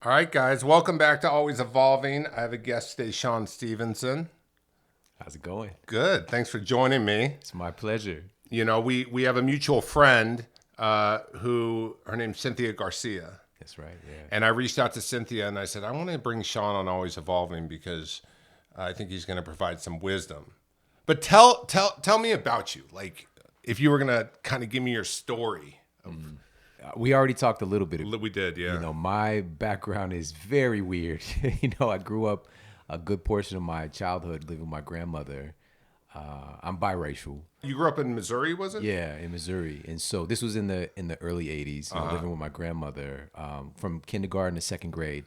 All right, guys, welcome back to Always Evolving. I have a guest today, Shawn Stevenson. How's it going? Good. Thanks for joining me. It's my pleasure. You know, we have a mutual friend who, her name's Cynthia Garcia. That's right. Yeah. And I reached out to Cynthia and I said, I want to bring Shawn on Always Evolving because I think he's going to provide some wisdom. But tell me about you. Like, if you were going to kind of give me your story. We already talked a little bit. We did, yeah. My background is very weird. I grew up a good portion of my childhood living with my grandmother. I'm biracial. You grew up in Missouri, was it? Yeah, in Missouri, and so this was in the early '80s. Living with my grandmother from kindergarten to second grade.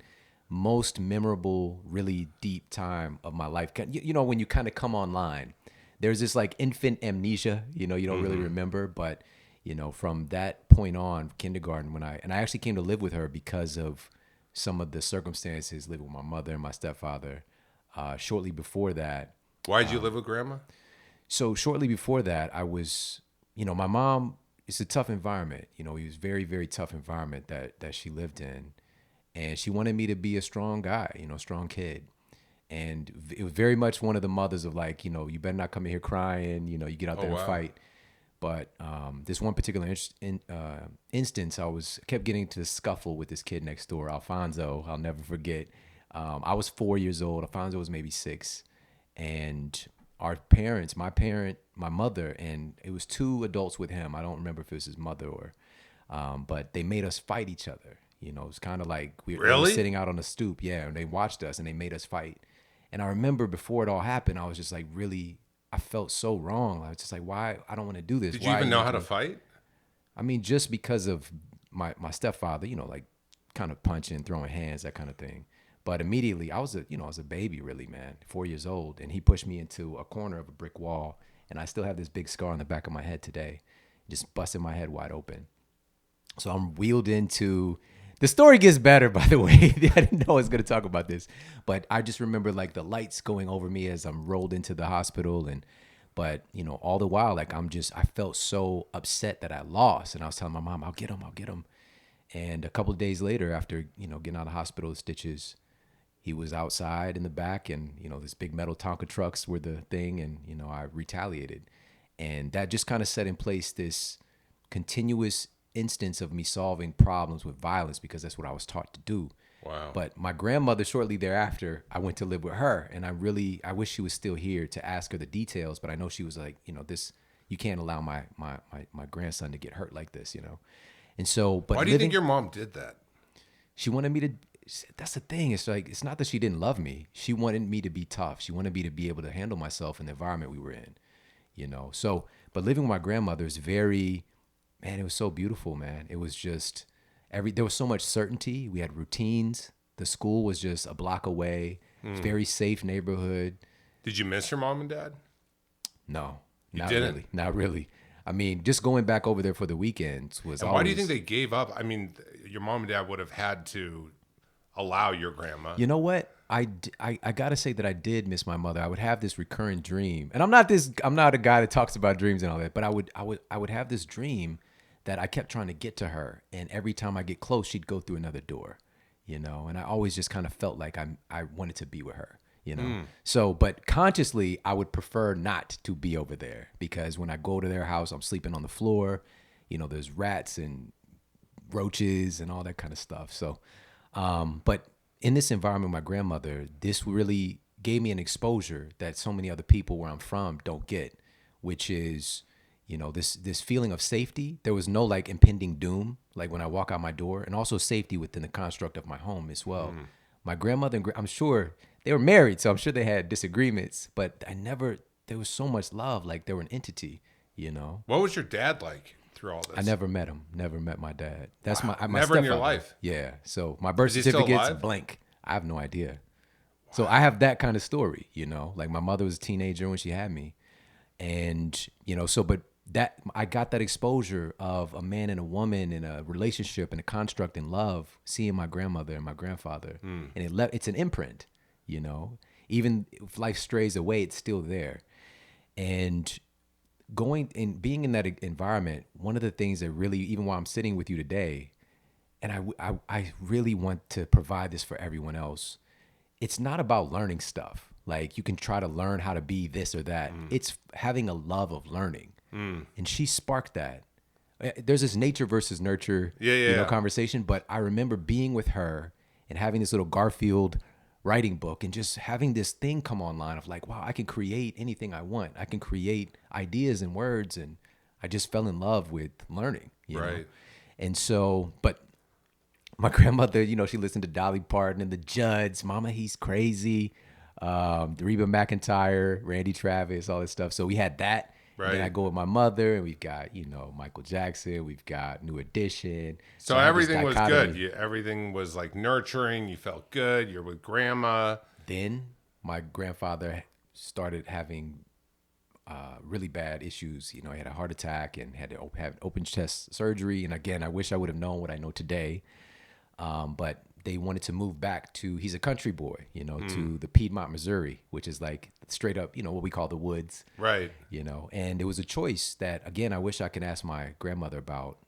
Most memorable, really deep time of my life. When you kind of come online, there's this like infant amnesia. You don't really remember, but from that point on, kindergarten, I actually came to live with her because of some of the circumstances, living with my mother and my stepfather. Shortly before that, Why did you live with grandma? so shortly before that, I was, my mom. It's a tough environment. It was very, very tough environment that she lived in, and she wanted me to be a strong guy, strong kid. And it was very much one of the mothers of like, you better not come in here crying. You get out there and fight. But this one particular instance, kept getting into the scuffle with this kid next door, Alfonso. I'll never forget. I was 4 years old. Alfonso was maybe 6, and our parents, my mother, and it was 2 adults with him. I don't remember if it was his mother or, but they made us fight each other. It's kind of like we were sitting out on the stoop, yeah, and they watched us and they made us fight. And I remember before it all happened, I was just like really. I felt so wrong. I was just like, why? I don't want to do this. Did you even know how to fight? I mean, just because of my stepfather, like kind of punching, throwing hands, that kind of thing. But immediately, I was a baby, really, man, 4 years old, and he pushed me into a corner of a brick wall, and I still have this big scar on the back of my head today, just busting my head wide open. So I'm wheeled into. The story gets better, by the way. I didn't know I was going to talk about this, but I just remember like the lights going over me as I'm rolled into the hospital. But all the while, like I felt so upset that I lost. And I was telling my mom, I'll get him. And a couple of days later, after, getting out of the hospital, stitches, he was outside in the back and, this big metal Tonka trucks were the thing. And, I retaliated. And that just kind of set in place this continuous instance of me solving problems with violence because that's what I was taught to do. Wow. But my grandmother, shortly thereafter, I went to live with her, and I wish she was still here to ask her the details, but I know she was like, this, you can't allow my grandson to get hurt like this, And so, but why do you think your mom did that? She wanted me to, that's the thing. It's like, it's not that she didn't love me. She wanted me to be tough. She wanted me to be able to handle myself in the environment we were in, So, but living with my grandmother is very, man, it was so beautiful, man. It was just there was so much certainty. We had routines. The school was just a block away. Very safe neighborhood. Did you miss your mom and dad? No, not didn't? Really. Not really. I mean, just going back over there for the weekends was and why do you think they gave up? I mean, your mom and dad would have had to allow your grandma. You know what? I got to say that I did miss my mother. I would have this recurrent dream. And I'm not a guy that talks about dreams and all that, but I would have this dream that I kept trying to get to her, and every time I get close, she'd go through another door, and I always just kind of felt like I wanted to be with her, So, but consciously, I would prefer not to be over there because when I go to their house, I'm sleeping on the floor, there's rats and roaches and all that kind of stuff. So, but in this environment, my grandmother, this really gave me an exposure that so many other people where I'm from don't get, which is this feeling of safety. There was no like impending doom, like when I walk out my door, and also safety within the construct of my home as well. My grandmother and I'm sure they were married, so I'm sure they had disagreements, but there was so much love, like they were an entity, What was your dad like through all this? I never met him, never met my dad. That's my never in your stepfather. life? Yeah, so my birth Is he still certificate's alive? blank. I have no idea. Wow. So I have that kind of story, like my mother was a teenager when she had me. And, but that I got that exposure of a man and a woman in a relationship and a construct in love, seeing my grandmother and my grandfather, and it's an imprint, even if life strays away, it's still there. And going and being in that environment, one of the things that really, even while I'm sitting with you today, and I really want to provide this for everyone else. It's not about learning stuff. Like you can try to learn how to be this or that. It's having a love of learning. And she sparked that. There's this nature versus nurture, Yeah. conversation. But I remember being with her and having this little Garfield writing book and just having this thing come online of like, wow, I can create anything I want. I can create ideas and words. And I just fell in love with learning, you know? Right. And so, but my grandmother, she listened to Dolly Parton and the Judds, Mama, He's Crazy, Reba McEntire, Randy Travis, all this stuff. So we had that. And then Right. I go with my mother, and we've got, Michael Jackson, we've got New Edition. So I have this everything was dichotomy. good. Everything was like nurturing. You felt good. You're with grandma. Then my grandfather started having really bad issues. He had a heart attack and had to have open chest surgery. And again, I wish I would have known what I know today. But they wanted to move back to, he's a country boy, to the Piedmont, Missouri, which is like straight up, what we call the woods. Right. And it was a choice that, again, I wish I could ask my grandmother about,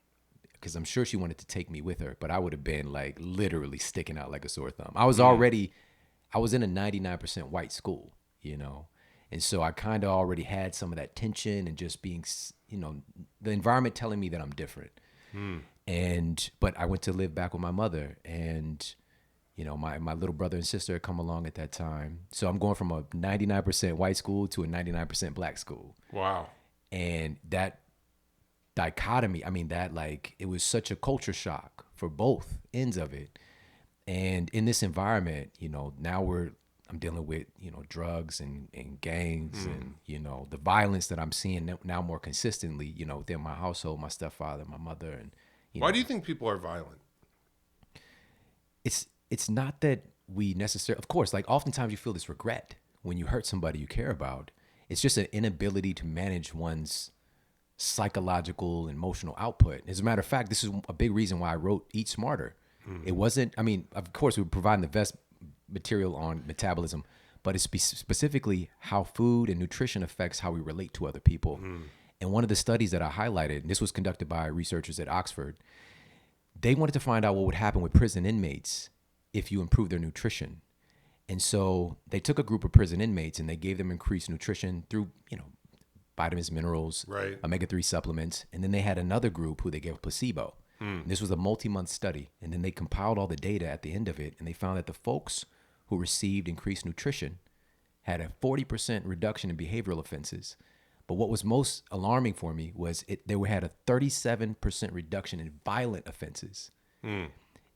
because I'm sure she wanted to take me with her, but I would have been like literally sticking out like a sore thumb. I was in a 99% white school, and so I kind of already had some of that tension and just being, the environment telling me that I'm different. But I went to live back with my mother, and my little brother and sister had come along at that time. So I'm going from a 99% white school to a 99% black school. Wow. And that dichotomy, it was such a culture shock for both ends of it. And in this environment, now I'm dealing with, drugs and gangs and, the violence that I'm seeing now more consistently, within my household, my stepfather, my mother. And Why do you think people are violent? It's not that we necessarily, of course, like oftentimes you feel this regret when you hurt somebody you care about. It's just an inability to manage one's psychological and emotional output. As a matter of fact, this is a big reason why I wrote Eat Smarter. It wasn't, of course, we were providing the best material on metabolism, but it's specifically how food and nutrition affects how we relate to other people. And one of the studies that I highlighted, and this was conducted by researchers at Oxford, they wanted to find out what would happen with prison inmates if you improve their nutrition. And so they took a group of prison inmates and they gave them increased nutrition through, vitamins, minerals, Right. omega-3 supplements. And then they had another group who they gave a placebo. This was a multi-month study. And then they compiled all the data at the end of it. And they found that the folks who received increased nutrition had a 40% reduction in behavioral offenses. But what was most alarming for me was they had a 37% reduction in violent offenses.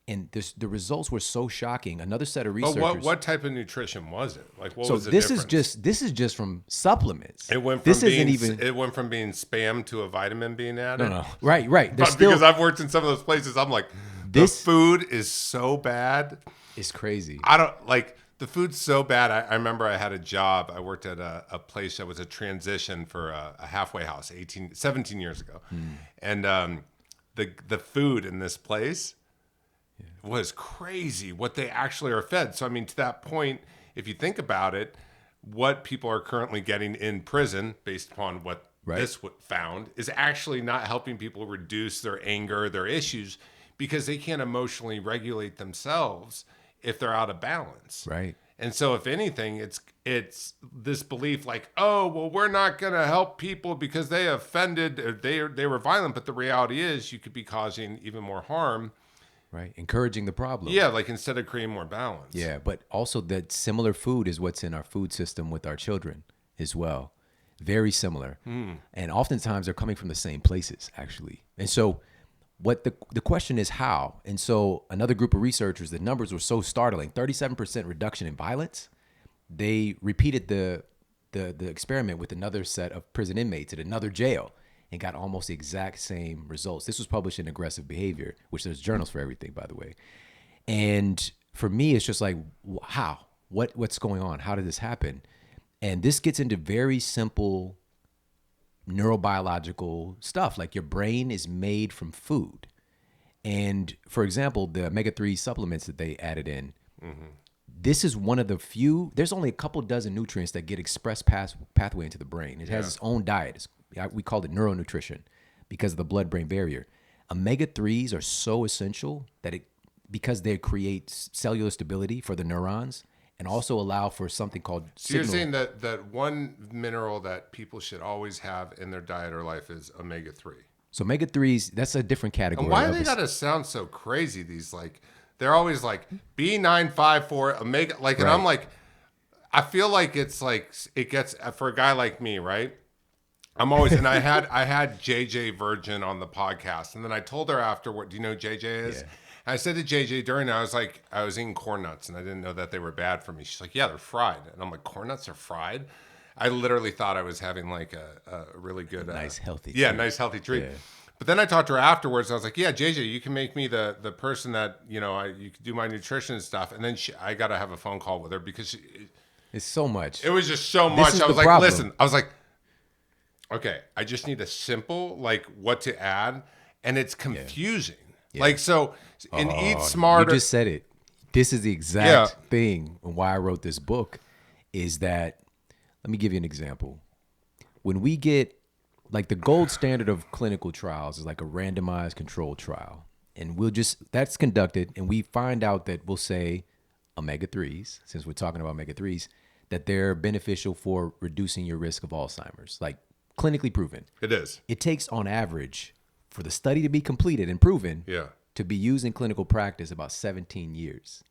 And the results were so shocking. Another set of researchers. But what type of nutrition was it? Like, what so was the this difference? this is just from supplements. It went from this being isn't even it went from being spam to a vitamin being added. no. Right. There's But still, because I've worked in some of those places, I'm like, the food is so bad. it's crazy. I don't like the food's so bad. I remember I had a job. I worked at a place that was a transition for a halfway house 17 years ago. And the food in this place was crazy what they actually are fed. So, I mean, to that point, if you think about it, what people are currently getting in prison based upon what this found is actually not helping people reduce their anger, their issues, because they can't emotionally regulate themselves if they're out of balance. Right. And so if anything, it's this belief like, oh, well, we're not going to help people because they offended, or they were violent. But the reality is you could be causing even more harm. Right. Encouraging the problem. Yeah, like instead of creating more balance. Yeah, but also that similar food is what's in our food system with our children as well. Very similar. And oftentimes they're coming from the same places, actually. And so what the question is how? And so another group of researchers, the numbers were so startling, 37% reduction in violence. They repeated the experiment with another set of prison inmates at another jail and got almost the exact same results. This was published in Aggressive Behavior, which there's journals for everything, by the way. And for me, it's just like, how? What's going on? How did this happen? And this gets into very simple neurobiological stuff. Like your brain is made from food. And for example, the omega-3 supplements that they added in, this is one of the few, there's only a couple dozen nutrients that get express pathway into the brain. It has its own diet. We call it neuronutrition because of the blood-brain barrier. Omega-3s are so essential because they create cellular stability for the neurons and also allow for something called So you're signal. saying that one mineral that people should always have in their diet or life is omega-3. So omega-3s, that's a different And category. why do they gotta sound so crazy? These like they're always like B954 omega like, and I'm Right. like, I feel like it's like it gets for a guy like me, right? I'm always and I had JJ Virgin on the podcast, and then I told her afterward, do you know who JJ is? Yeah. And I said to JJ during, I was like, I was eating corn nuts, and I didn't know that they were bad for me. She's like, yeah, they're fried, and I'm like, corn nuts are fried. I literally thought I was having like a really good, Nice, healthy yeah, treat. nice healthy treat. Yeah. But then I talked to her afterwards. And I was like, "Yeah, JJ, you can make me the person that you could do my nutrition and stuff." And then I got to have a phone call with her because It's so much. it was just so This much. is I the was like, problem. "Listen," I was like, "Okay, I just need a simple like what to add," and it's confusing. Like so, and eat You smarter. just said it. This is the exact thing and why I wrote this book is that, let me give you an example. When we get, like, the gold standard of clinical trials is like a randomized controlled trial. And that's conducted, and we find out that we'll say omega-3s, since we're talking about omega-3s, that they're beneficial for reducing your risk of Alzheimer's, like clinically proven. It is. It takes on average for the study to be completed and proven Yeah. to be used in clinical practice about 17 years.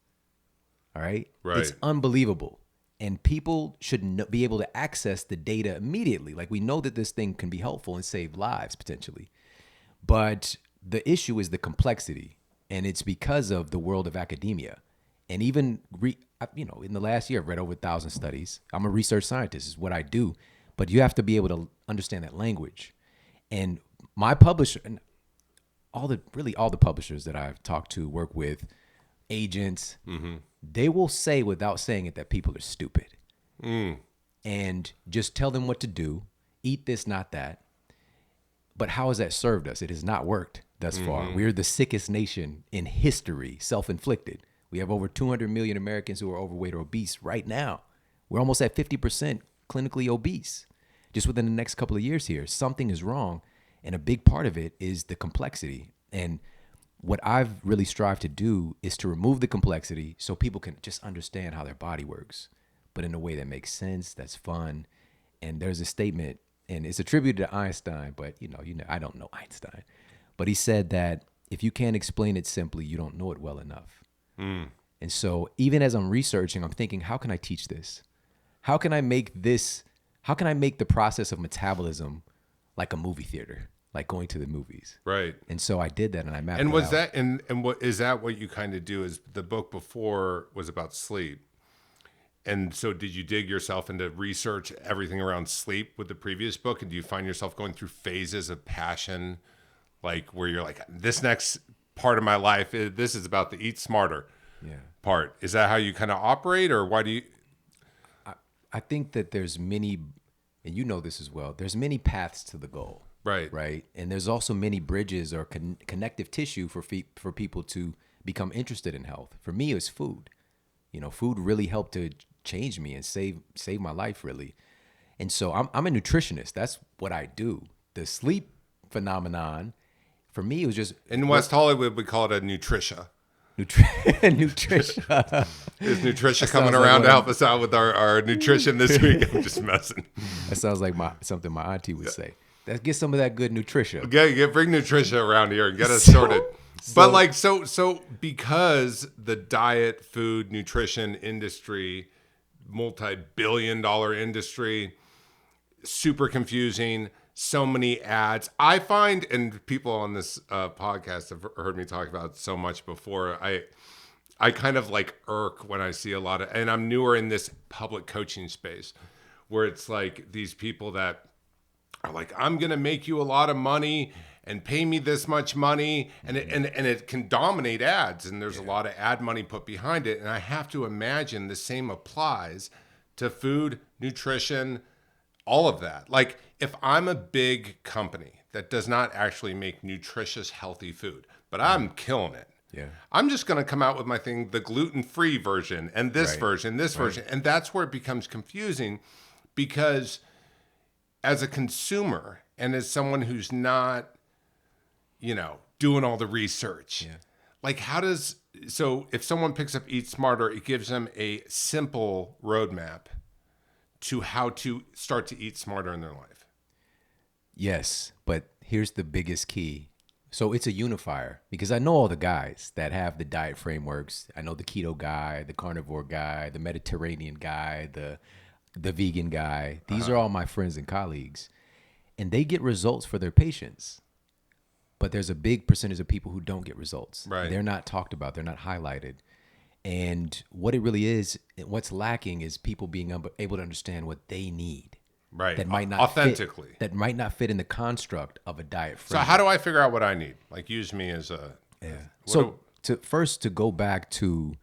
All right? Right. It's unbelievable. And people should be able to access the data immediately. Like, we know that this thing can be helpful and save lives potentially. But the issue is the complexity. And it's because of the world of academia. And even, in the last year, I've read over 1,000 studies. I'm a research scientist, is what I do. But you have to be able to understand that language. And my publisher, and all the publishers that I've talked to, work with, agents, they will say without saying it that people are stupid. And just tell them what to do. Eat this, not that. But how has that served us? It has not worked thus far. We're the sickest nation in history, self-inflicted. We have over 200 million Americans who are overweight or obese right now. We're almost at 50% clinically obese. Just within the next couple of years here, something is wrong. And a big part of it is the complexity. And what I've really strived to do is to remove the complexity so people can just understand how their body works, but in a way that makes sense, that's fun. And there's a statement, and it's attributed to Einstein, but I don't know Einstein. But he said that if you can't explain it simply, you don't know it well enough. And so even as I'm researching, I'm thinking, how can I teach this? How can I make the process of metabolism like a movie theater, like going to the movies? Right. And so I did that, and I mapped it And was out. that and what is that what you kind of do? Is the book before was about sleep, and so did you dig yourself into research everything around sleep with the previous book, and do you find yourself going through phases of passion, like where you're like, this next part of my life, this is about the eat smarter part? Is that how you kind of operate, or why do you? I think that there's many, and you know this as well, there's many paths to the goal. Right. Right. And there's also many bridges or connective tissue for people to become interested in health. For me, it was food. Food really helped to change me and save my life, really. And so I'm a nutritionist. That's what I do. The sleep phenomenon, for me, it was just In West Hollywood, we call it a nutritia. nutrition. Is nutrition That coming sounds like around to one- help us out with our nutrition this week? I'm just messing. That sounds like something my auntie would say. Let's get some of that good nutrition. Bring nutrition around here and get us sorted. But so because the diet, food, nutrition industry, multi-billion-dollar industry, super confusing, so many ads. I find, and people on this podcast have heard me talk about it so much before, I kind of like irk when I see a lot of, and I'm newer in this public coaching space where it's like these people that are like, I'm going to make you a lot of money and pay me this much money. And it can dominate ads. And there's a lot of ad money put behind it. And I have to imagine the same applies to food, nutrition, all of that. Like if I'm a big company that does not actually make nutritious, healthy food, but I'm killing it. Yeah. I'm just going to come out with my thing, the gluten-free version and this Right. version, this version. And that's where it becomes confusing because as a consumer and as someone who's not, doing all the research. Yeah. Like so if someone picks up Eat Smarter, it gives them a simple roadmap to how to start to eat smarter in their life. Yes, but here's the biggest key. So it's a unifier because I know all the guys that have the diet frameworks. I know the keto guy, the carnivore guy, the Mediterranean guy, the vegan guy. These are all my friends and colleagues, and they get results for their patients. But there's a big percentage of people who don't get results. Right. They're not talked about. They're not highlighted. And what it really is, what's lacking is people being able to understand what they need. Right. That might not authentically. That might not fit in the construct of a diet So framework. how do I figure out what I need? Like use me as a So to go back to,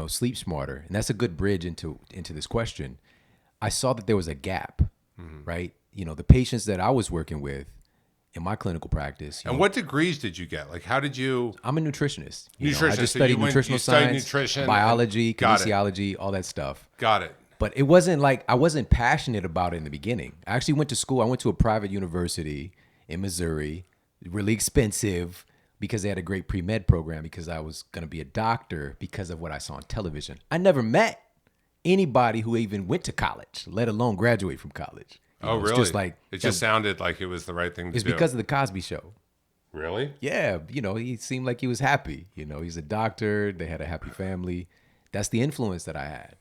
Sleep Smarter, and that's a good bridge into this question. I saw that there was a gap, right? The patients that I was working with in my clinical practice. And what degrees did you get? Like how did you? I'm a nutritionist. I Nutritionist, just so studied you nutritional studied science, nutrition biology, got it. kinesiology, all that stuff. Got it. But it wasn't like I wasn't passionate about it in the beginning. I actually went to school. I went to a private university in Missouri, really expensive because they had a great pre-med program because I was going to be a doctor because of what I saw on television. I never met anybody who even went to college, let alone graduate from college. Really? It's just like it just sounded like it was the right thing to do. it's because of the Cosby Show. Really? Yeah, he seemed like he was happy. He's a doctor. They had a happy family. That's the influence that I had.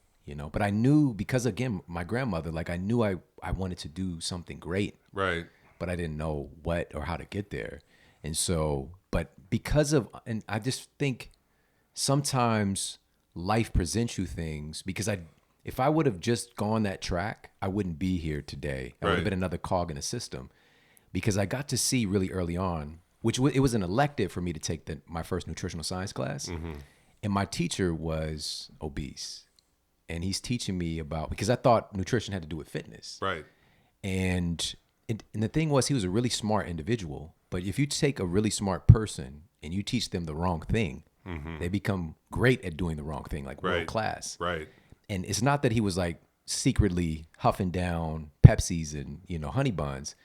But I knew because, again, my grandmother, like I knew I wanted to do something great. Right. But I didn't know what or how to get there. And so, but because of, and I just think sometimes life presents you things because if I would have just gone that track, I wouldn't be here today. I would have been another cog in the system because I got to see really early on, it was an elective for me to take my first nutritional science class. Mm-hmm. And my teacher was obese. And he's teaching me about, because I thought nutrition had to do with fitness. Right. And the thing was, he was a really smart individual. But if you take a really smart person and you teach them the wrong thing, they become great at doing the wrong thing, like world class. Right. And it's not that he was like secretly huffing down Pepsis and, honey buns.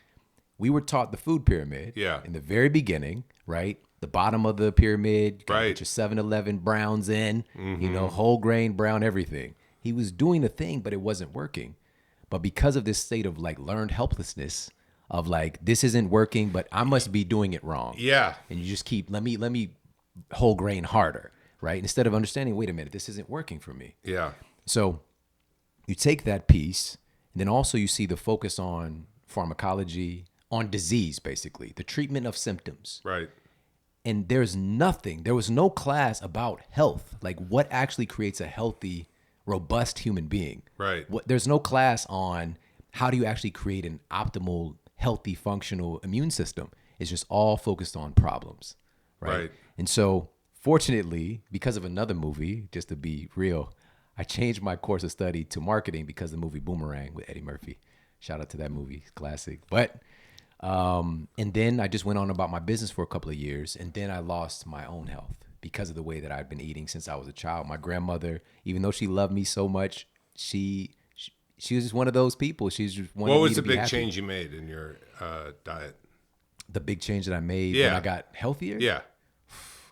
We were taught the food pyramid in the very beginning, right? The bottom of the pyramid, get your 7-Eleven browns in, whole grain brown, everything. He was doing the thing, but it wasn't working. But because of this state of like learned helplessness of like, this isn't working, but I must be doing it wrong. Yeah. And you just keep, let me whole grain harder, right? Instead of understanding, wait a minute, this isn't working for me. Yeah. So you take that piece, and then also you see the focus on pharmacology, on disease, basically, the treatment of symptoms. Right. And there was no class about health, like what actually creates a healthy, robust human being. Right. There's no class on how do you actually create an optimal, healthy, functional immune system. It's just all focused on problems. Right. And so fortunately, because of another movie, just to be real, I changed my course of study to marketing because of the movie Boomerang with Eddie Murphy. Shout out to that movie, classic. But and then I just went on about my business for a couple of years, and then I lost my own health because of the way that I'd been eating since I was a child. My grandmother, even though she loved me so much, she was just one of those people. She's just wanted What me was to the be big happy. change you made in your diet? The big change that I made when I got healthier? Yeah.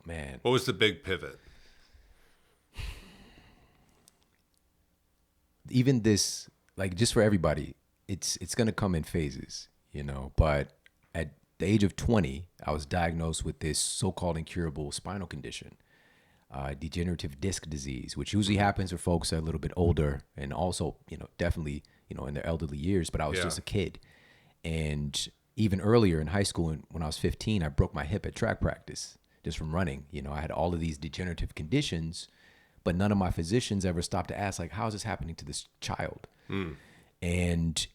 Man. What was the big pivot? Even this, like, just for everybody, it's going to come in phases, but at the age of 20, I was diagnosed with this so-called incurable spinal condition, degenerative disc disease, which usually happens for folks that are a little bit older and also, definitely, in their elderly years, but I was just a kid. And even earlier in high school, when I was 15, I broke my hip at track practice just from running. I had all of these degenerative conditions, but none of my physicians ever stopped to ask, like, how is this happening to this child? And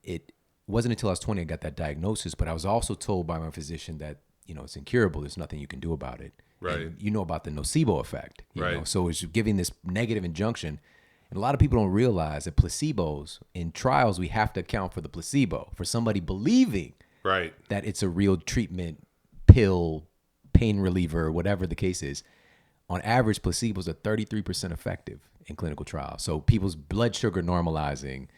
it wasn't until I was 20 I got that diagnosis, but I was also told by my physician that, it's incurable. There's nothing you can do about it. Right. And you know about the nocebo effect. You Right. know? So it's giving this negative injunction. And a lot of people don't realize that placebos, in trials, we have to account for the placebo, for somebody believing that it's a real treatment, pill, pain reliever, whatever the case is. On average, placebos are 33% effective in clinical trials. So people's blood sugar normalizing,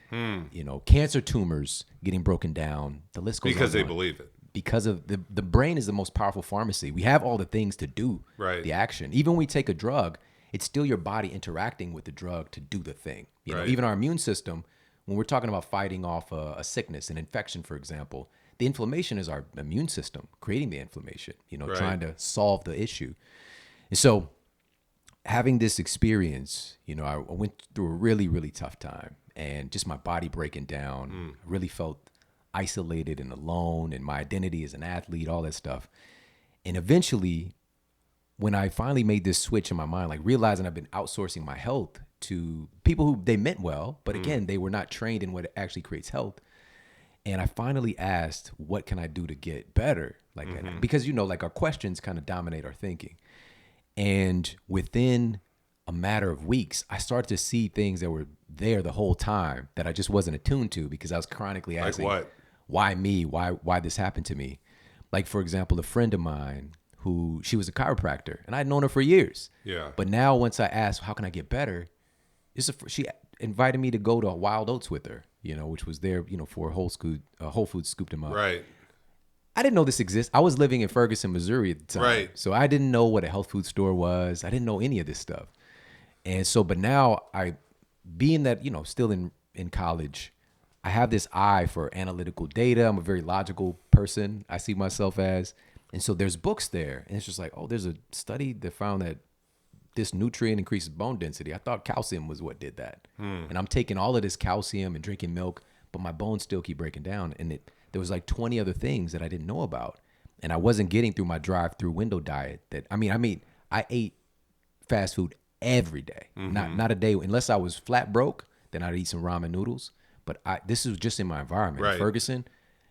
cancer tumors getting broken down. The list goes on. Because they on. believe it. because of the brain is the most powerful pharmacy. We have all the things to do Right. the action. Even when we take a drug, it's still your body interacting with the drug to do the thing. You know, Right. even our immune system, when we're talking about fighting off a sickness, an infection, for example, the inflammation is our immune system creating the inflammation, you know, Right. trying to solve the issue. And so having this experience, you know, I went through a really, really tough time and just my body breaking down. I really felt isolated and alone, and my identity as an athlete, all that stuff. And eventually, when I finally made this switch in my mind, like realizing I've been outsourcing my health to people who they meant well, but again, they were not trained in what actually creates health. And I finally asked, what can I do to get better? Like, because, you know, like our questions kind of dominate our thinking. And within a matter of weeks, I started to see things that were there the whole time that I just wasn't attuned to because I was chronically asking, what? why me? Why this happened to me? Like, for example, a friend of mine who she was a chiropractor and I'd known her for years. Yeah. But now once I asked, how can I get better? She invited me to go to Wild Oats with her, you know, which was there, you know, for Whole Foods scooped him up. Right. I didn't know this exists. I was living in Ferguson, Missouri at the time. Right. So I didn't know what a health food store was. I didn't know any of this stuff. And so, but now being that, you know, still in college, I have this eye for analytical data. I'm a very logical person. I see myself as. And so there's books there. And it's just like, oh, there's a study that found that this nutrient increases bone density. I thought calcium was what did that. And I'm taking all of this calcium and drinking milk, but my bones still keep breaking down. And there was like 20 other things that I didn't know about. And I wasn't getting through my drive-through window diet I ate fast food every day. Not a day, unless I was flat broke, then I'd eat some ramen noodles. But this was just in my environment. Right. In Ferguson,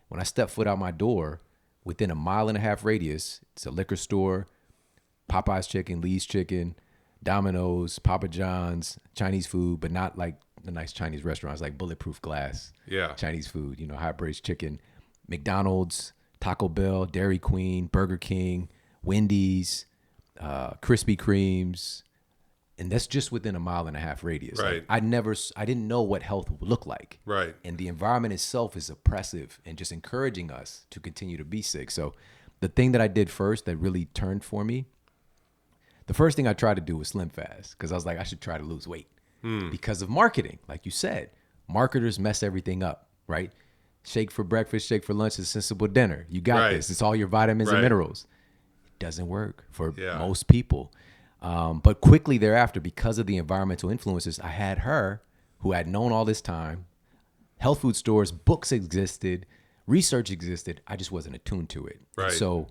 when I stepped foot out my door, within a 1.5 mile radius, it's a liquor store, Popeye's chicken, Lee's chicken, Domino's, Papa John's, Chinese food, but not like the nice Chinese restaurants, like bulletproof glass. Yeah. Chinese food, you know, high-braised chicken, McDonald's, Taco Bell, Dairy Queen, Burger King, Wendy's, Krispy Kremes, and that's just within a 1.5 mile radius. Right. Like, I didn't know what health would look like. Right. And the environment itself is oppressive and just encouraging us to continue to be sick. So the thing that I did first that really turned for me, the first thing I tried to do was slim fast because I was like, I should try to lose weight because of marketing. Like you said, marketers mess everything up, right? Shake for breakfast, shake for lunch, a sensible dinner. You got Right. this. It's all your vitamins Right. and minerals. It doesn't work for Yeah. most people. But quickly thereafter, because of the environmental influences, I had her who had known all this time. Health food stores, books existed, research existed. I just wasn't attuned to it. Right. And so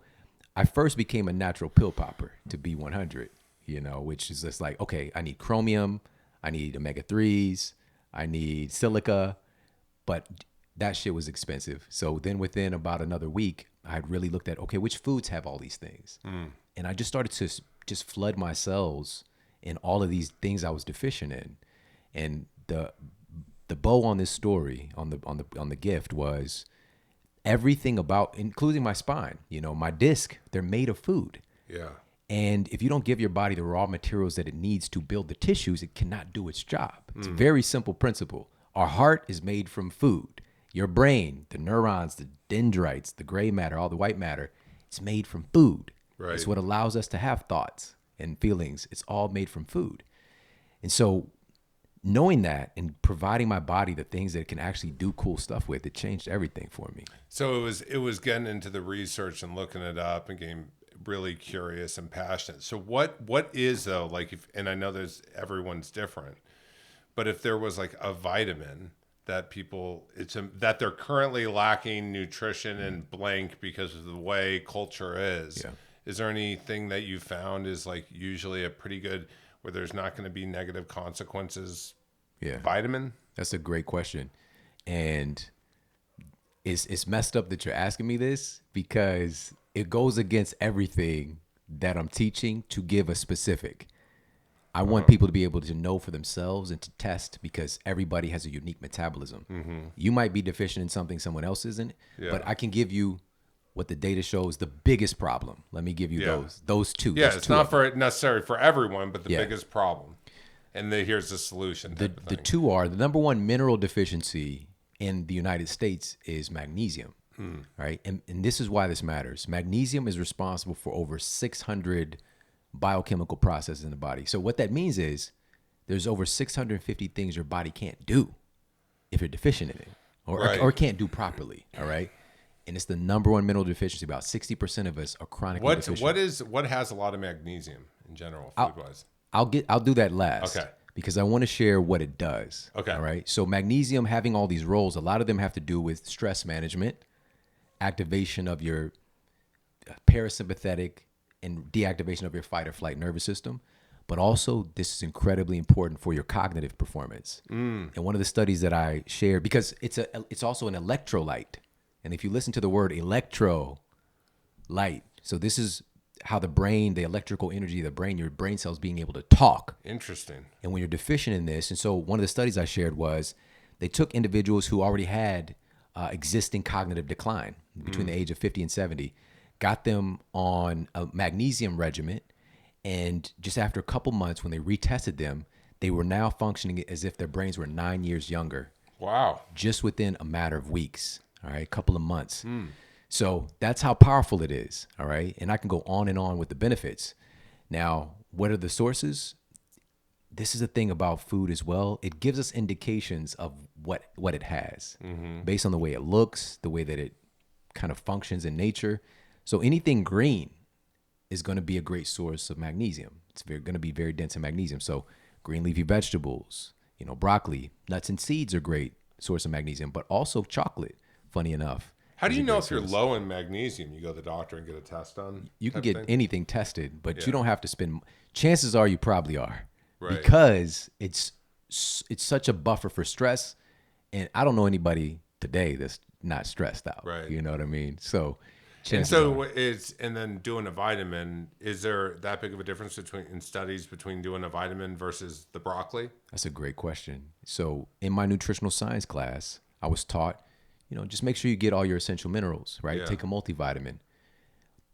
I first became a natural pill popper to be 100, you know, which is just like, okay, I need chromium, I need omega-3s, I need silica, but that shit was expensive. So then within about another week, I had really looked at, okay, which foods have all these things? And I just started to just flood my cells in all of these things I was deficient in. And the bow on this story, on the gift was everything about, including my spine, you know, my disc, they're made of food. Yeah. And if you don't give your body the raw materials that it needs to build the tissues, it cannot do its job. It's a very simple principle. Our heart is made from food. Your brain, the neurons, the dendrites, the gray matter, all the white matter, it's made from food. Right. It's what allows us to have thoughts and feelings. It's all made from food. And so knowing that and providing my body the things that it can actually do cool stuff with, it changed everything for me. So it was getting into the research and looking it up and getting really curious and passionate. So what is though, like and I know everyone's different, but if there was like a vitamin that that they're currently lacking nutrition and blank because of the way culture is. Yeah. Is there anything that you found is like usually a pretty good, where there's not going to be negative consequences? Yeah. Vitamin? That's a great question. And it's messed up that you're asking me this because it goes against everything that I'm teaching to give a specific. I want people to be able to know for themselves and to test because everybody has a unique metabolism. You might be deficient in something someone else isn't, but I can give you what the data shows the biggest problem. Let me give you those two. Yeah, There's it's two not of them. for necessary for everyone, but the Yeah. biggest problem. And here's the solution. The two are the number one mineral deficiency in the United States is magnesium. right? And this is why this matters. Magnesium is responsible for over 600 biochemical processes in the body. So what that means is there's over 650 things your body can't do if you're deficient in it, Right. or can't do properly, all right? And it's the number one mineral deficiency. About 60% of us are chronically deficient. What has a lot of magnesium in general, food wise? I'll do that last. Okay. Because I want to share what it does. Okay. All right. So magnesium having all these roles, a lot of them have to do with stress management, activation of your parasympathetic, and deactivation of your fight or flight nervous system. But also, this is incredibly important for your cognitive performance. And one of the studies that I shared, because it's also an electrolyte. And if you listen to the word electrolyte, so this is how the brain, the electrical energy of the brain, your brain cells being able to talk. Interesting. And when you're deficient in this, and so one of the studies I shared was they took individuals who already had existing cognitive decline between the age of 50 and 70, got them on a magnesium regimen, and just after a couple months, when they retested them, they were now functioning as if their brains were 9 years younger, Wow. just within a matter of weeks, all right, a couple of months. So that's how powerful it is, all right? And I can go on and on with the benefits. Now, what are the sources? This is the thing about food as well. It gives us indications of what it has based on the way it looks, the way that it kind of functions in nature. So anything green is going to be a great source of magnesium. It's going to be very dense in magnesium. So green leafy vegetables, broccoli, nuts and seeds are great source of magnesium, but also chocolate, funny enough. How do you know if you're low in magnesium? You go to the doctor and get a test done? You can type get thing? anything tested, but you don't have to spend. Chances are you probably are, Right. because it's such a buffer for stress. And I don't know anybody today that's not stressed out. Right. You know what I mean? So, And chances so are- and then doing a vitamin, is there that big of a difference in studies between doing a vitamin versus the broccoli? that's a great question. So in my nutritional science class, I was taught, just make sure you get all your essential minerals, right? Yeah. Take a multivitamin.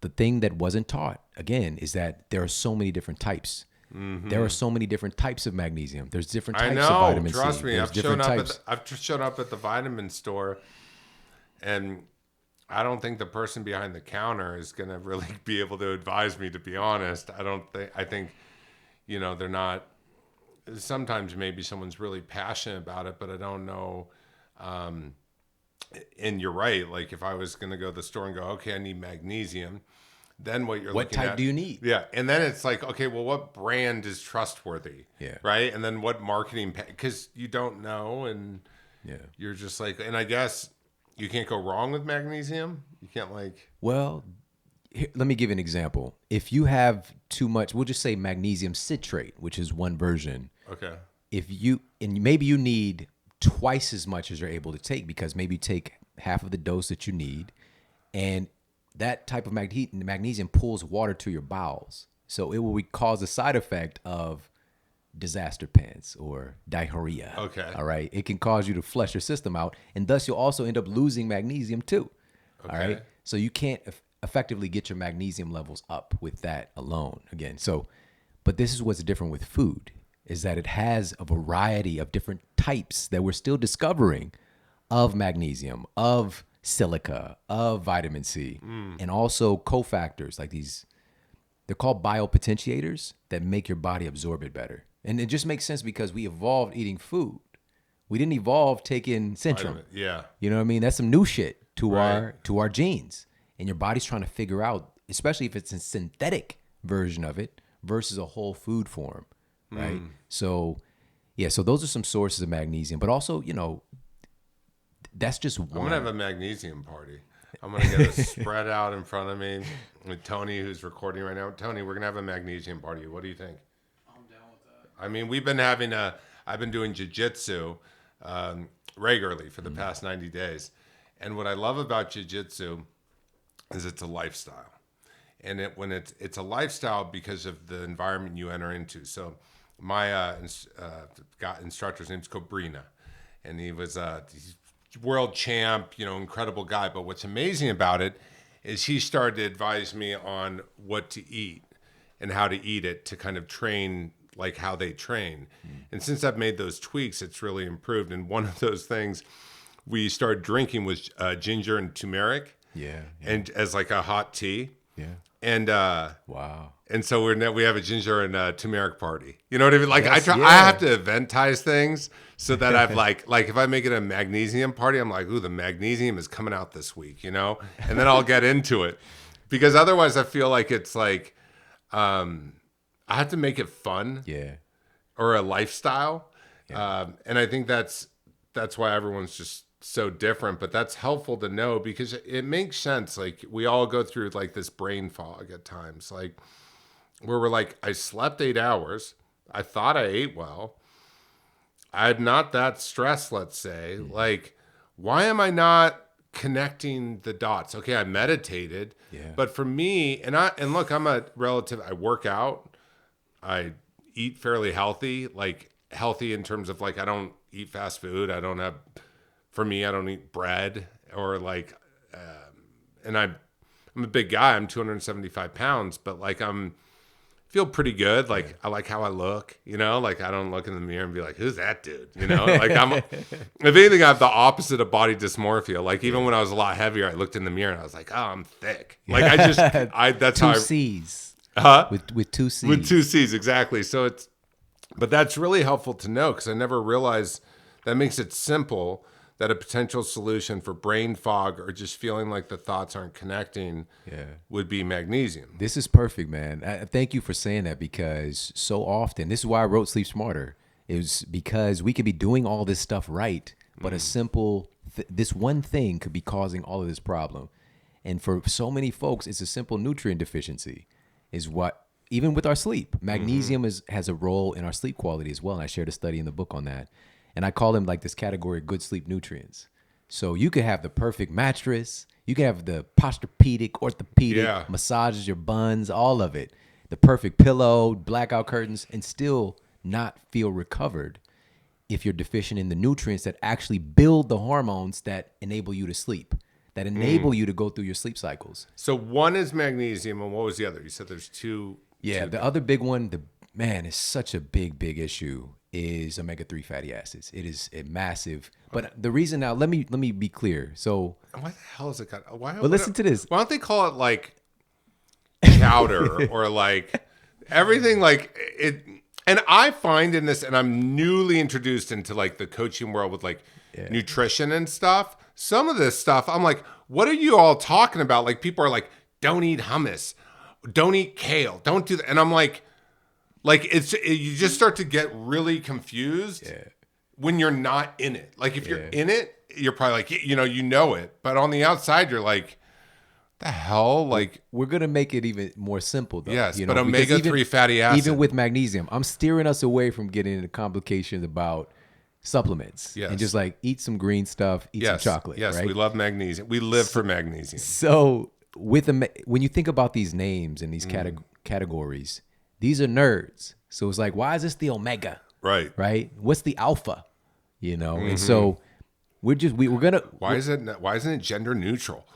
The thing that wasn't taught, again, is that there are so many different types. There are so many different types of magnesium. There's different I types know. of vitamin C. Trust me, There's I've different types. shown up at the vitamin store, and I don't think the person behind the counter is going to really be able to advise me. To be honest, I think, they're not. Sometimes maybe someone's really passionate about it, but I don't know. And you're right. Like if I was going to go to the store and go, okay, I need magnesium, then what you're What looking at. type do you need? Yeah. And then it's like, okay, well, what brand is trustworthy? Yeah. Right. And then what marketing, because you don't know. And Yeah. you're just like, and I guess you can't go wrong with magnesium. You can't Well, here, let me give you an example. If you have too much, we'll just say magnesium citrate, which is one version. okay. Maybe you need twice as much as you're able to take, because maybe you take half of the dose that you need, and that type of magnesium pulls water to your bowels. So it will cause a side effect of disaster pants or diarrhea. Okay. All right. It can cause you to flush your system out, and thus you'll also end up losing magnesium too. All Okay. right. So you can't effectively get your magnesium levels up with that alone. Again. But this is what's different with food, is that it has a variety of different types that we're still discovering of magnesium, of silica, of vitamin C, and also cofactors like these. They're called biopotentiators that make your body absorb it better. And it just makes sense because we evolved eating food. We didn't evolve taking Centrum. Yeah. You know what I mean? That's some new shit to Right. our genes. And your body's trying to figure out, especially if it's a synthetic version of it versus a whole food form, right? So, yeah, so those are some sources of magnesium, but also, that's just one. I'm going to have a magnesium party. I'm going to get a spread out in front of me with Tony, who's recording right now. Tony, we're going to have a magnesium party. What do you think? I'm down with that. I mean, I've been doing jiu-jitsu regularly for the past 90 days. And what I love about jiu-jitsu is it's a lifestyle. And it's a lifestyle because of the environment you enter into. So my instructor's name's Cobrina, and he's world champ, incredible guy. But what's amazing about it is he started to advise me on what to eat and how to eat it to kind of train like how they train. And since I've made those tweaks, it's really improved. And one of those things we started drinking was ginger and turmeric, Yeah. and as like a hot tea. Yeah. And Wow. and so we have a ginger and turmeric party. You know what I mean? Like Yes, I yeah. have to eventize things so that I've like if I make it a magnesium party, I'm like, ooh, the magnesium is coming out this week, you know? And then I'll get into it. Because otherwise I feel like it's like I have to make it fun Yeah. or a lifestyle. And I think that's why everyone's just so different, but that's helpful to know because it makes sense. Like we all go through like this brain fog at times, like where we're like, I slept 8 hours. I thought I ate well. I'm not that stressed, let's say. Like, why am I not connecting the dots? Okay, I meditated, but for me, and look, I'm a relative, I work out, I eat fairly healthy, like healthy in terms of like, I don't eat fast food. For me, I don't eat bread or like, and I'm a big guy. I'm 275 pounds, but like feel pretty good. Like I like how I look, you know, like I don't look in the mirror and be like, who's that dude? You know, like if anything, I have the opposite of body dysmorphia. Like even when I was a lot heavier, I looked in the mirror and I was like, oh, I'm thick. Like that's two how C's. Huh? With two C's. With 2 C's, exactly. So but that's really helpful to know because I never realized that makes it simple that a potential solution for brain fog or just feeling like the thoughts aren't connecting would be magnesium. This is perfect, man. Thank you for saying that because so often, this is why I wrote Sleep Smarter, is because we could be doing all this stuff right, but a simple, this one thing could be causing all of this problem. And for so many folks, it's a simple nutrient deficiency is what, even with our sleep, magnesium has a role in our sleep quality as well. And I shared a study in the book on that. And I call them like this category of good sleep nutrients. So you could have the perfect mattress. You can have the posturepedic, orthopedic, massages your buns, all of it. The perfect pillow, blackout curtains, and still not feel recovered if you're deficient in the nutrients that actually build the hormones that enable you to sleep, that enable you to go through your sleep cycles. So one is magnesium, and what was the other? You said there's two. Yeah, the other big one, is such a big issue, is omega-3 fatty acids. It is a massive, but the reason now, let me be clear. So why the hell is it got? Why? But listen to this. Why don't they call it like chowder or like everything like it? And I find in this, and I'm newly introduced into like the coaching world with like nutrition and stuff. Some of this stuff, I'm like, what are you all talking about? Like people are like, don't eat hummus, don't eat kale, don't do that, and I'm like you just start to get really confused when you're not in it. Like if you're in it, you're probably like, you know it. But on the outside, you're like, the hell? Like we're going to make it even more simple though. Yes, but omega-3 fatty acids. Even with magnesium, I'm steering us away from getting into complications about supplements. And just like eat some green stuff, eat some chocolate. Yes, right? We love magnesium. We live for magnesium. So when you think about these names and these categories, these are nerds. So it's like, why is this the omega? Right? What's the alpha? And so we're gonna. Why isn't it gender neutral?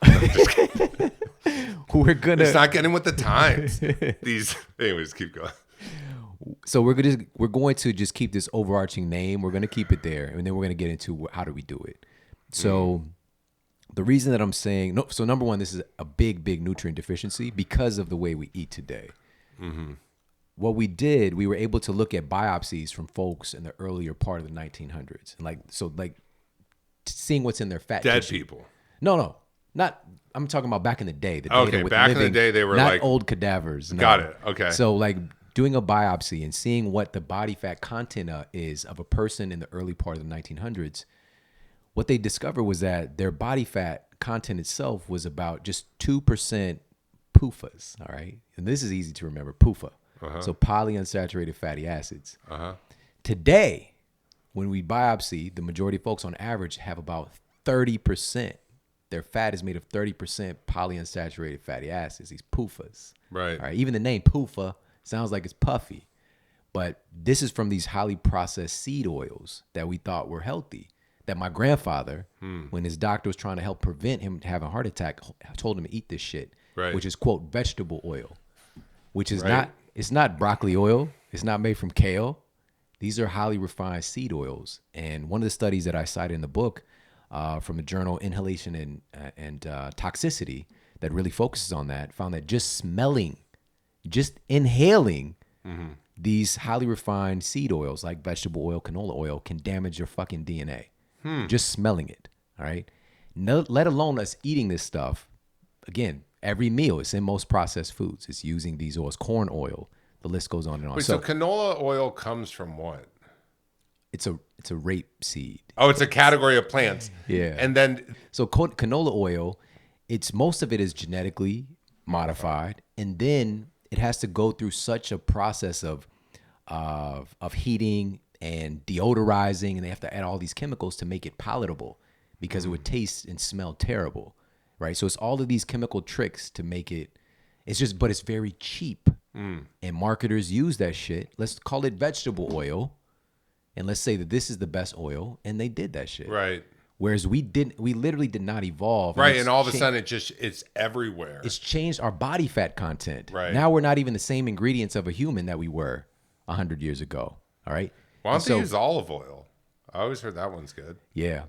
We're gonna. It's not getting with the times. Anyways, keep going. So we're going to just keep this overarching name. We're gonna keep it there, and then we're gonna get into how do we do it. So the reason that I'm saying so number one, this is a big nutrient deficiency because of the way we eat today. What we did, we were able to look at biopsies from folks in the earlier part of the 1900s, and seeing what's in their fat dead tissue. people. No, not. I'm talking about back in the day. Okay, back in the day, they were not like old cadavers. No. Got it. Okay. So like doing a biopsy and seeing what the body fat content is of a person in the early part of the 1900s, what they discovered was that their body fat content itself was about just 2% PUFAs. All right, and this is easy to remember. PUFA. So polyunsaturated fatty acids. Today, when we biopsy, the majority of folks on average have about 30%. Their fat is made of 30% polyunsaturated fatty acids, these PUFAs. Right. All right. Even the name PUFA sounds like it's puffy. But this is from these highly processed seed oils that we thought were healthy. That my grandfather, when his doctor was trying to help prevent him having a heart attack, told him to eat this shit, which is, quote, vegetable oil, which is it's not broccoli oil. It's not made from kale. These are highly refined seed oils. And one of the studies that I cited in the book, from the journal Inhalation and Toxicity that really focuses on that, found that just inhaling these highly refined seed oils like vegetable oil, canola oil can damage your fucking DNA. Just smelling it, all right? No, let alone us eating this stuff. Again, every meal, it's in most processed foods. It's using these oils, corn oil. The list goes on and on. Wait, so canola oil comes from what? It's a rape seed. Oh, it's a category of plants. Yeah. And then So canola oil, most of it is genetically modified, and then it has to go through such a process of heating and deodorizing, and they have to add all these chemicals to make it palatable because it would taste and smell terrible, right? So it's all of these chemical tricks to make it. But it's very cheap, and marketers use that shit. Let's call it vegetable oil, and let's say that this is the best oil, and they did that shit, right. Whereas we literally did not evolve. Right, and all of a sudden it's everywhere. It's changed our body fat content. Right. Now we're not even the same ingredients of a human that we were 100 years ago. All right. Why don't they use olive oil? I always heard that one's good. Yeah,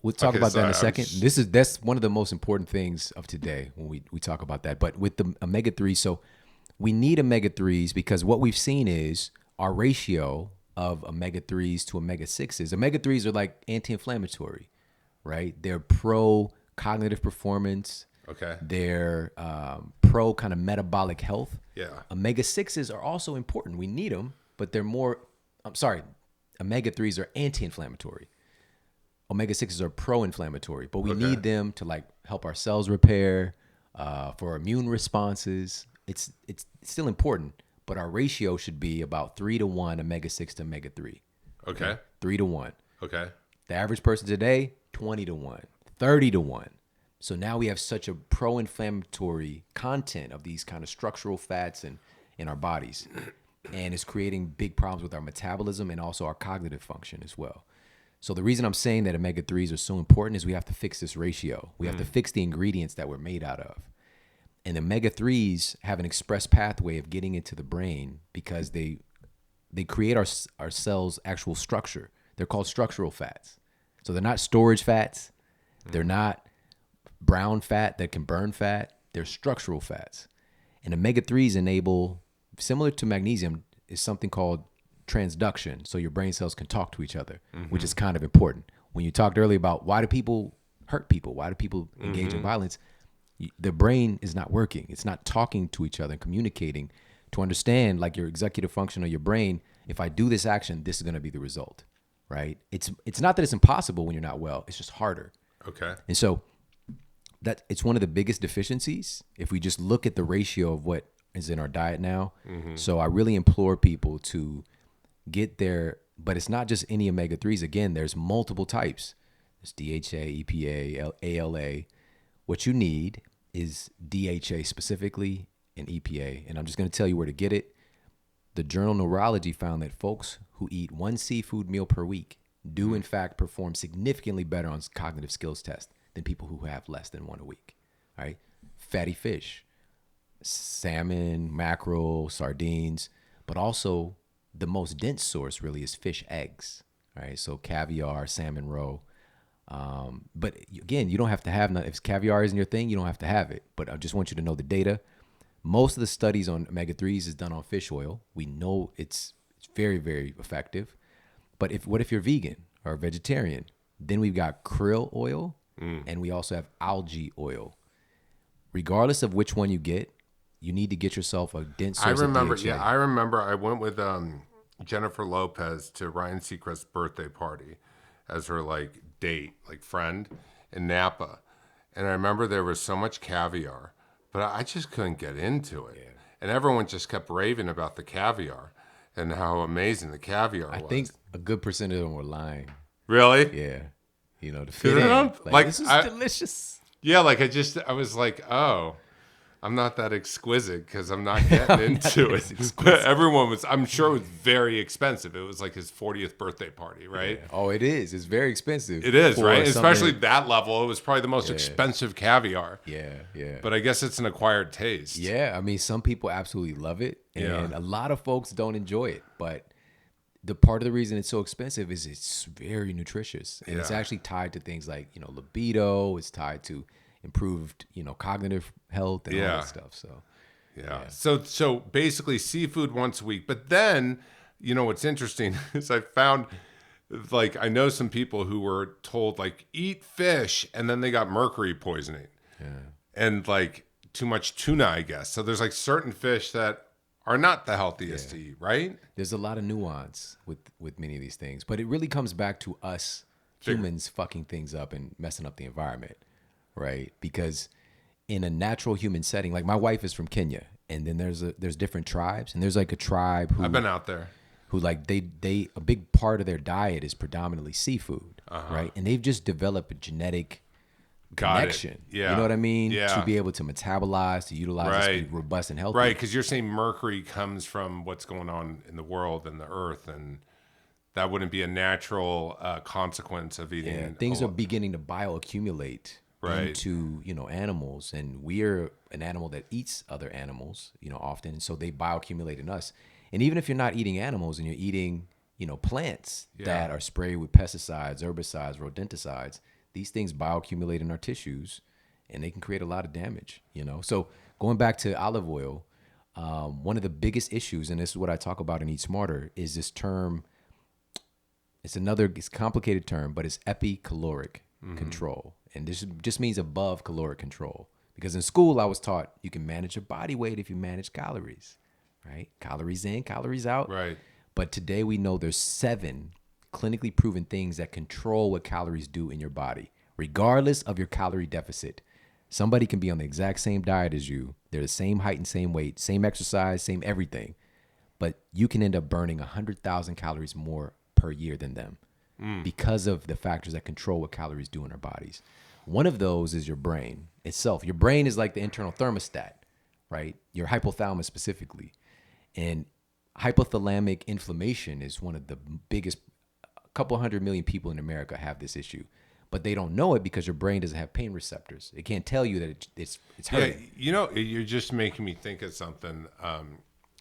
we'll talk about that in a second. That's one of the most important things of today when we talk about that. But with the omega-3, so we need omega-3s because what we've seen is our ratio of omega-3s to omega-6s. Omega-3s are like anti-inflammatory, right? They're pro cognitive performance. Okay. They're pro kind of metabolic health. Yeah. Omega-6s are also important. We need them, but they're more, omega-3s are anti-inflammatory. Omega-6s are pro-inflammatory, but we need them to like help our cells repair, for immune responses. It's still important, but our ratio should be about 3-to-1 omega-6 to omega-3. Okay. 3-to-1. Okay. The average person today, 20-to-1, 30-to-1. So now we have such a pro-inflammatory content of these kind of structural fats in our bodies. And it's creating big problems with our metabolism and also our cognitive function as well. So the reason I'm saying that omega-3s are so important is we have to fix this ratio. We have to fix the ingredients that we're made out of. And omega-3s have an express pathway of getting into the brain because they create our cells' actual structure. They're called structural fats. So they're not storage fats. They're not brown fat that can burn fat. They're structural fats. And omega-3s enable, similar to magnesium, is something called transduction. So your brain cells can talk to each other, which is kind of important. When you talked earlier about why do people hurt people? Why do people engage in violence? The brain is not working. It's not talking to each other and communicating to understand, like your executive function of your brain. If I do this action, this is going to be the result, right? It's not that it's impossible when you're not well. It's just harder. Okay. And so that it's one of the biggest deficiencies if we just look at the ratio of what is in our diet now. So I really implore people to get there, but it's not just any omega-3s. Again, there's multiple types. There's DHA, EPA, ALA. What you need is DHA specifically and EPA. And I'm just going to tell you where to get it. The journal Neurology found that folks who eat one seafood meal per week do in fact perform significantly better on cognitive skills tests than people who have less than one a week. All right. Fatty fish, salmon, mackerel, sardines, but also the most dense source really is fish eggs. All right. So caviar, salmon roe. But again, you don't have to have, if caviar isn't your thing, you don't have to have it. But I just want you to know the data. Most of the studies on omega-3s is done on fish oil. We know it's very, very effective. But what if you're vegan or vegetarian? Then we've got krill oil and we also have algae oil. Regardless of which one you get, you need to get yourself a dense source of DHA. I remember I went with Jennifer Lopez to Ryan Seacrest's birthday party as her like date, like friend in Napa. And I remember there was so much caviar, but I just couldn't get into it. Yeah. And everyone just kept raving about the caviar and how amazing the caviar was. I think a good percent of them were lying. Really? Yeah. You know, to fit in. Like this is delicious. Yeah, like I was like, oh, I'm not that exquisite because I'm not getting into it. Everyone was, I'm sure it was very expensive. It was like his 40th birthday party, right? Yeah. Oh, it is. It's very expensive. It is, right? Especially that level. It was probably the most expensive caviar. Yeah, yeah. But I guess it's an acquired taste. Yeah, I mean, some people absolutely love it. And a lot of folks don't enjoy it. But the part of the reason it's so expensive is it's very nutritious, and it's Yeah. actually tied to things like, libido. It's tied to improved, cognitive health and all Yeah. that stuff. So Yeah. So basically seafood once a week. But then, what's interesting is I found like I know some people who were told like eat fish and then they got mercury poisoning. And like too much tuna, I guess. So there's like certain fish that are not the healthiest to eat, right? there's a lot of nuance with many of these things, but it really comes back to us humans fucking things up and messing up the environment, right? Because in a natural human setting, like my wife is from Kenya, and then there's different tribes, and there's like a tribe I've been out there. who like they a big part of their diet is predominantly seafood, right? And they've just developed a genetic Got it. connection. Yeah. You know what I mean? Yeah. To be able to metabolize, to utilize this, Right. be robust and healthy. Right, because you're saying mercury comes from what's going on in the world and the earth, and that wouldn't be a natural consequence of eating. Yeah, things are beginning to bioaccumulate Right. into animals, and we're an animal that eats other animals, often, and so they bioaccumulate in us. And even if you're not eating animals and you're eating plants that are sprayed with pesticides, herbicides, rodenticides, these things bioaccumulate in our tissues, and they can create a lot of damage. So going back to olive oil, one of the biggest issues, and this is what I talk about in Eat Smarter, is this term. It's a complicated term, but it's epi-caloric control. And this just means above caloric control. Because in school, I was taught you can manage your body weight if you manage calories, right? Calories in, calories out. Right. But today we know there's 7 clinically proven things that control what calories do in your body, regardless of your calorie deficit. Somebody can be on the exact same diet as you. They're the same height and same weight, same exercise, same everything. But you can end up burning 100,000 calories more per year than them because of the factors that control what calories do in our bodies. One of those is your brain itself. Your brain is like the internal thermostat, right? Your hypothalamus specifically. And hypothalamic inflammation is one of the biggest. A couple 100 million people in America have this issue, but they don't know it because your brain doesn't have pain receptors. It can't tell you that it's hurting. Yeah, you're just making me think of something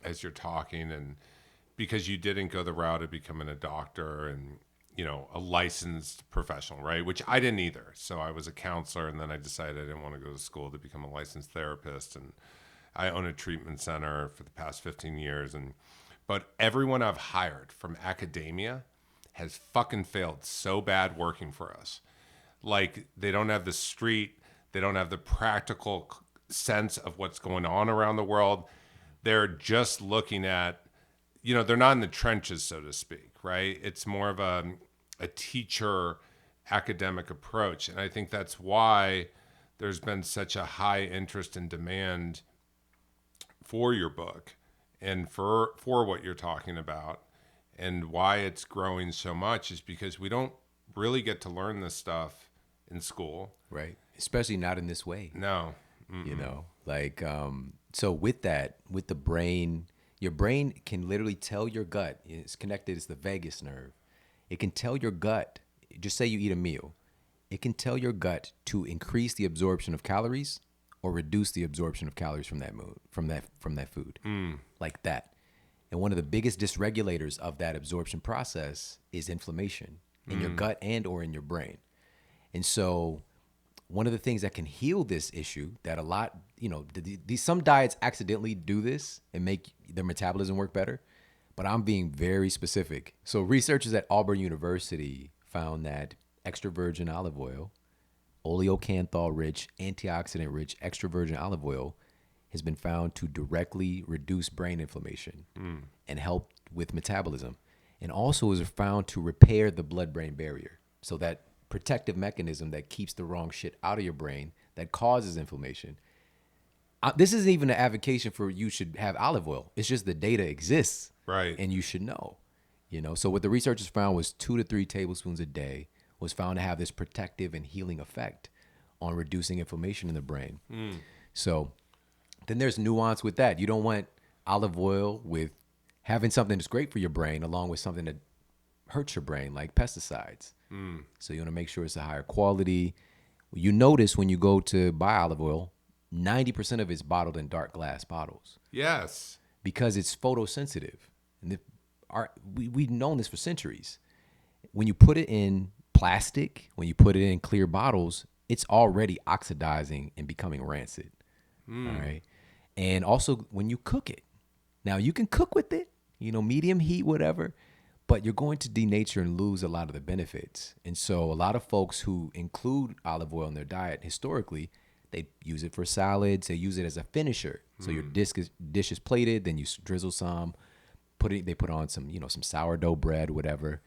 as you're talking, and because you didn't go the route of becoming a doctor and a licensed professional, right? Which I didn't either. So I was a counselor, and then I decided I didn't want to go to school to become a licensed therapist, and I own a treatment center for the past 15 years, but everyone I've hired from academia has fucking failed so bad working for us. Like they don't have the street, they don't have the practical sense of what's going on around the world. They're just looking at, they're not in the trenches, so to speak, right? It's more of a teacher academic approach. And I think that's why there's been such a high interest and demand for your book and for what you're talking about, and why it's growing so much is because we don't really get to learn this stuff in school. Right. Especially not in this way. No. So with that, with the brain, your brain can literally tell your gut, it's connected, it's the vagus nerve. It can tell your gut, just say you eat a meal, it can tell your gut to increase the absorption of calories or reduce the absorption of calories from that food. Like that. And one of the biggest dysregulators of that absorption process is inflammation in your gut and or in your brain. And so one of the things that can heal this issue that a lot, some diets accidentally do this and make their metabolism work better, but I'm being very specific. So researchers at Auburn University found that extra virgin olive oil, oleocanthal rich, antioxidant rich extra virgin olive oil has been found to directly reduce brain inflammation and help with metabolism, and also is found to repair the blood-brain barrier. So that protective mechanism that keeps the wrong shit out of your brain that causes inflammation. This isn't even an advocation for you should have olive oil. It's just the data exists, Right. and you should know. So what the researchers found was 2 to 3 tablespoons a day was found to have this protective and healing effect on reducing inflammation in the brain. So then there's nuance with that. You don't want olive oil with having something that's great for your brain along with something that hurts your brain, like pesticides. So you want to make sure it's a higher quality. You notice when you go to buy olive oil, 90% of it's bottled in dark glass bottles Yes. because it's photosensitive. And we've known this for centuries. When you put it in plastic, when you put it in clear bottles, it's already oxidizing and becoming rancid. All right. And also when you cook it, now you can cook with it, medium heat, whatever, but you're going to denature and lose a lot of the benefits. And so a lot of folks who include olive oil in their diet historically, they use it for salads. They use it as a finisher. So your dish is plated, then you drizzle some, they put on some, some sourdough bread, whatever.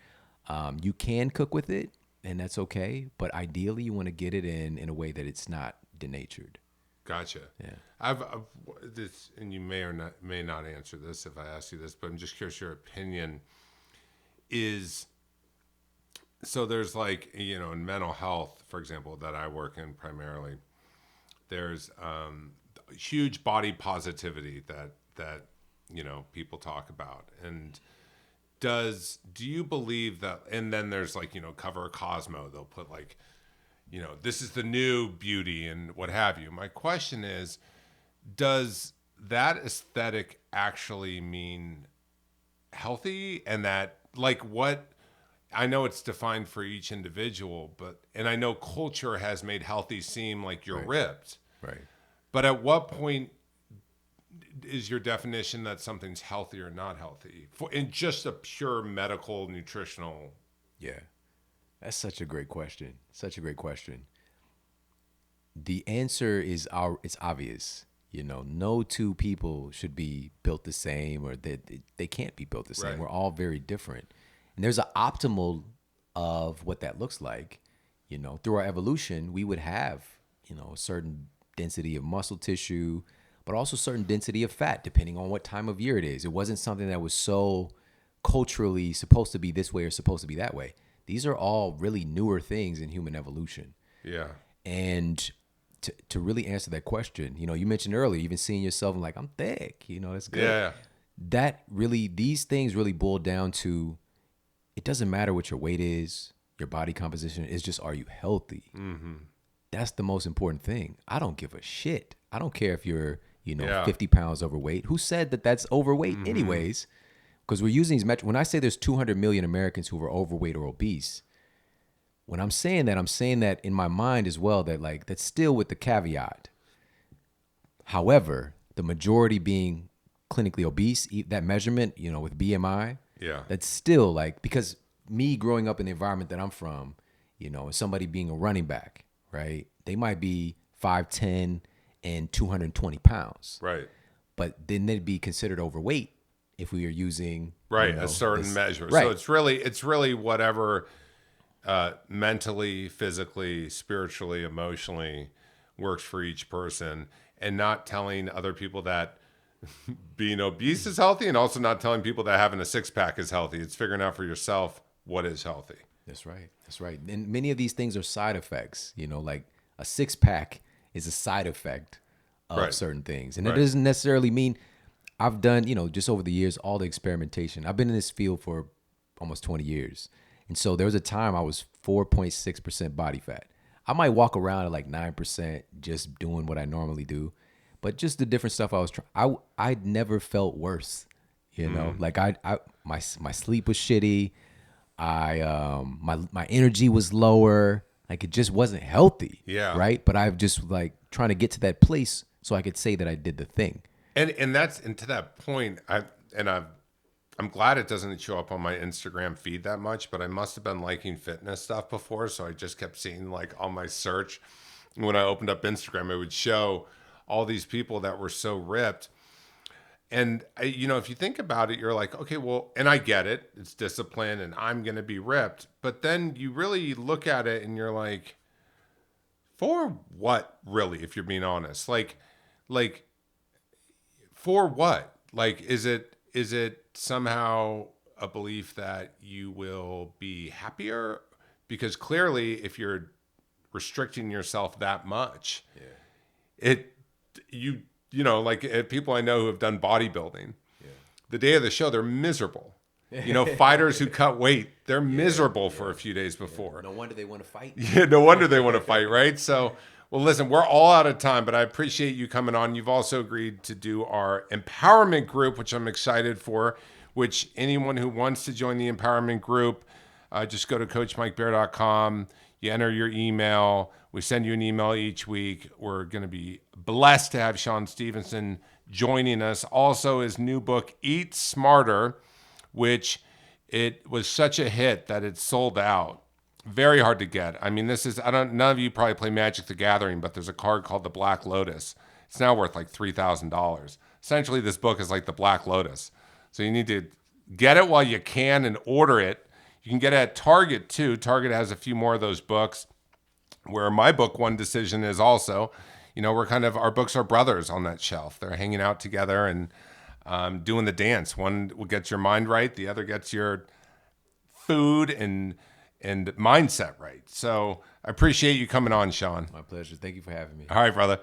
You can cook with it, and that's okay. But ideally, you want to get it in a way that it's not denatured. Gotcha. Yeah. I've this, and you may not answer this if I ask you this, but I'm just curious your opinion. So there's like, in mental health, for example, that I work in primarily, there's huge body positivity that people talk about. And do you believe that, and then there's like, Cover Cosmo, they'll put like, this is the new beauty and what have you. My question is, does that aesthetic actually mean healthy? And that, like, what, I know it's defined for each individual, and I know culture has made healthy seem like you're ripped. Right. But at what point is your definition that something's healthy or not healthy in just a pure medical, nutritional? Yeah. That's such a great question. Such a great question. The answer is it's obvious. No two people should be built the same, or they can't be built the same. Right. We're all very different. And there's an optimal of what that looks like. Through our evolution, we would have, a certain density of muscle tissue, but also certain density of fat, depending on what time of year it is. It wasn't something that was so culturally supposed to be this way or supposed to be that way. These are all really newer things in human evolution. Yeah. And to really answer that question, you mentioned earlier, even seeing yourself and like, I'm thick, that's good. Yeah. That really, these things really boil down to, it doesn't matter what your weight is, your body composition is, just, are you healthy? Mm-hmm. That's the most important thing. I don't give a shit. I don't care if you're, 50 pounds overweight. Who said that that's overweight anyways? Because we're using these metrics. When I say there's 200 million Americans who are overweight or obese, when I'm saying that in my mind as well, that like, that's still with the caveat. However, the majority being clinically obese, that measurement, with BMI, that's still like, because me growing up in the environment that I'm from, somebody being a running back, right? They might be 5'10" and 220 pounds. Right. But then they'd be considered overweight if we are using a certain measure. Right. So it's really whatever mentally, physically, spiritually, emotionally works for each person, and not telling other people that being obese is healthy, and also not telling people that having a six-pack is healthy. It's figuring out for yourself what is healthy. That's right. That's right. And many of these things are side effects. Like a six-pack is a side effect of certain things. And it doesn't necessarily mean, I've done, just over the years, all the experimentation. I've been in this field for almost 20 years. And so there was a time I was 4.6% body fat. I might walk around at like 9% just doing what I normally do. But just the different stuff I was trying, I never felt worse, like my sleep was shitty. My energy was lower. Like, it just wasn't healthy. Yeah. Right. But I've just like trying to get to that place so I could say that I did the thing. And to that point, I'm glad it doesn't show up on my Instagram feed that much, but I must have been liking fitness stuff before. So I just kept seeing, like, on my search, when I opened up Instagram, it would show all these people that were so ripped. And, if you think about it, you're like, okay, well, and I get it. It's discipline and I'm going to be ripped. But then you really look at it and you're like, for what, really, if you're being honest? Like, for what? Like, is it somehow a belief that you will be happier? Because clearly, if you're restricting yourself that much, people I know who have done bodybuilding, the day of the show, they're miserable. Fighters who cut weight, they're miserable for a few days before. No wonder they want to fight. Yeah, no wonder they want to fight, right? So, well, listen, we're all out of time, but I appreciate you coming on. You've also agreed to do our empowerment group, which I'm excited for, which anyone who wants to join the empowerment group, just go to coachmikebear.com. You enter your email. We send you an email each week. We're going to be blessed to have Shawn Stevenson joining us. Also, his new book, Eat Smarter, which it was such a hit that it sold out. Very hard to get. I mean, none of you probably play Magic the Gathering, but there's a card called the Black Lotus. It's now worth like $3,000. Essentially, this book is like the Black Lotus. So you need to get it while you can and order it. You can get it at Target too. Target has a few more of those books, where my book, One Decision, is also. Our books are brothers on that shelf. They're hanging out together and doing the dance. One will get your mind right. The other gets your food and mindset right. So I appreciate you coming on, Shawn. My pleasure. Thank you for having me. All right, brother.